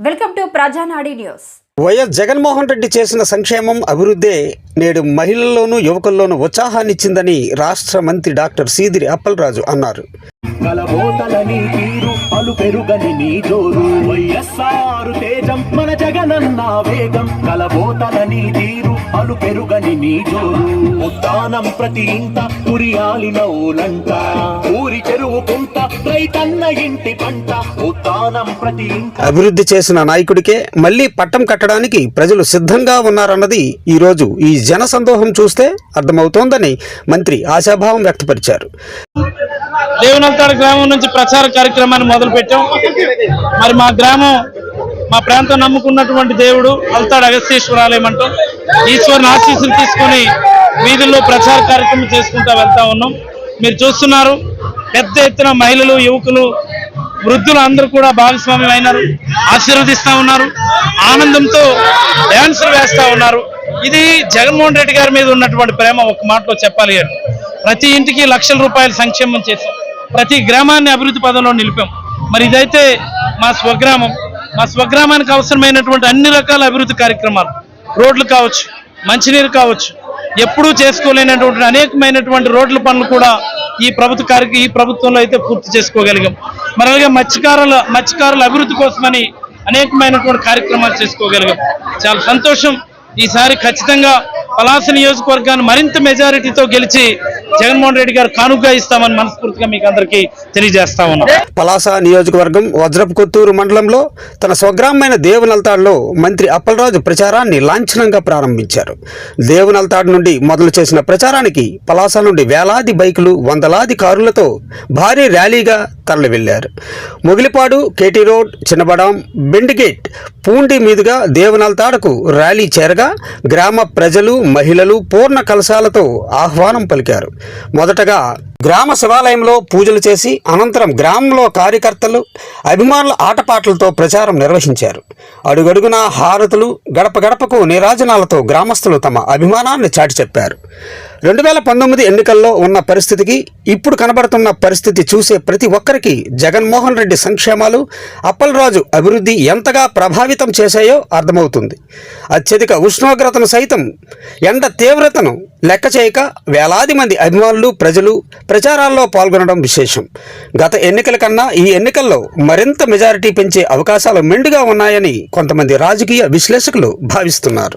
Welcome to ప్రజానాడి news. YS Jaganmohan Reddy చేసిన సంక్షేమం అభివృద్ధే నేడు మహిళల్లోనూ యువకుల్లోనూ ఉత్సాహాన్నిచ్చిందని రాష్ట్ర మంత్రి డాక్టర్ సీదిరి అప్పలరాజు అన్నారు. కలబోతలని తీరు అలు పెరుగని నీ జోరు వైఎస్ఆర్ తేజం మన జగనన్న వేగం కలబోతలని తీరు అలు పెరుగని నీ జోరు ఉద్దానం ప్రతి ఇంట కురియాలి నవ్వులంట ఊరి చెరువు కుంట రైతన్న ఇంటి పంట ఉద్దానం ప్రతి ఇంట అభివృద్ధి చేసిన నాయకుడికే మళ్లీ పట్టం కట్టడానికి ప్రజలు సిద్ధంగా ఉన్నారన్నది ఈరోజు ఈ జన సందోహం చూస్తే అర్థమవుతోందని మంత్రి ఆశాభావం వ్యక్తపరిచారు. దేవునల్తాడు గ్రామం నుంచి ప్రచార కార్యక్రమాన్ని మొదలుపెట్టాం. మరి మా గ్రామం మా ప్రాంతం నమ్ముకున్నటువంటి దేవుడు అల్తాడు అగస్తేశ్వరాలయం అంటూ ఈశ్వరుని ఆశీస్సులు తీసుకొని వీధుల్లో ప్రచార కార్యక్రమం చేసుకుంటూ వెళ్తా ఉన్నాం. మీరు చూస్తున్నారు, పెద్ద ఎత్తున మహిళలు, యువకులు, వృద్ధులు అందరూ కూడా భాగస్వామ్యం అయినారు, ఆశీర్వదిస్తూ ఉన్నారు, ఆనందంతో డ్యాన్సులు వేస్తూ ఉన్నారు. ఇది జగన్మోహన్ రెడ్డి గారి మీద ఉన్నటువంటి ప్రేమ ఒక మాటలో చెప్పాలి. ప్రతి ఇంటికి లక్షల రూపాయల సంక్షేమం చేశాం, ప్రతి గ్రామాన్ని అభివృద్ధి పదంలో నిలిపాం. మరి ఇదైతే మా స్వగ్రామం, మా స్వగ్రామానికి అవసరమైనటువంటి అన్ని రకాల అభివృద్ధి కార్యక్రమాలు, రోడ్లు కావచ్చు, మంచినీరు కావచ్చు, ఎప్పుడూ చేసుకోలేనటువంటి అనేకమైనటువంటి రోడ్ల పనులు కూడా ఈ ప్రభుత్వంలో అయితే పూర్తి చేసుకోగలిగాం. మరి అలాగే మత్స్యకారుల అభివృద్ధి కోసమని అనేకమైనటువంటి కార్యక్రమాలు చేసుకోగలిగాం. చాలా సంతోషం. ఈసారి ఖచ్చితంగా పలాస నియోజకవర్గాన్ని మరింత మెజారిటీతో గెలిచి జగన్మోహన్ రెడ్డి గారు కానుక ఇస్తామని మనస్ఫూర్తిగా మీకు అందరికీ తెలియజేస్తా ఉన్నాం. పలాస నియోజకవర్గం వజ్రపు కొత్తూరు మండలంలో తన స్వగ్రామమైన దేవునల్తాడులో మంత్రి అప్పలరాజు ప్రచారాన్ని లాంఛనంగా ప్రారంభించారు. దేవునల్తాడు నుండి మొదలు చేసిన ప్రచారానికి పలాస నుండి వేలాది బైకులు, వందలాది కారులతో భారీ ర్యాలీగా తరలి వెళ్లారు. మొగిలిపాడు, కేటీ రోడ్, చిన్నబడాం, బెండిగేట్, పూండి మీదుగా దేవునల్తాడుకు ర్యాలీ చేరగా గ్రామ ప్రజలు, మహిళలు పూర్ణ కలశాలతో ఆహ్వానం పలికారు. మొదటగా గ్రామ శివాలయంలో పూజలు చేసి అనంతరం గ్రామంలో కార్యకర్తలు, అభిమానుల ఆటపాటలతో ప్రచారం నిర్వహించారు. అడుగడుగునా హారతులు, గడప గడపకు నీరాజనాలతో గ్రామస్తులు తమ అభిమానాన్ని చాటి చెప్పారు. 2019 ఎన్నికల్లో ఉన్న పరిస్థితికి ఇప్పుడు కనబడుతున్న పరిస్థితి చూసే ప్రతి ఒక్కరికి జగన్మోహన్ రెడ్డి సంక్షేమాలు, అప్పలరాజు అభివృద్ధి ఎంతగా ప్రభావితం చేశాయో అర్థమవుతుంది. అత్యధిక ఉష్ణోగ్రతను సైతం, ఎండ తీవ్రతను లెక్క చేయక వేలాది మంది అభిమానులు, ప్రజలు ప్రచారాల్లో పాల్గొనడం విశేషం. గత ఎన్నికల కన్నా ఈ ఎన్నికల్లో మరింత మెజారిటీ పెంచే అవకాశాలు మెండుగా ఉన్నాయని కొంతమంది రాజకీయ విశ్లేషకులు భావిస్తున్నారు.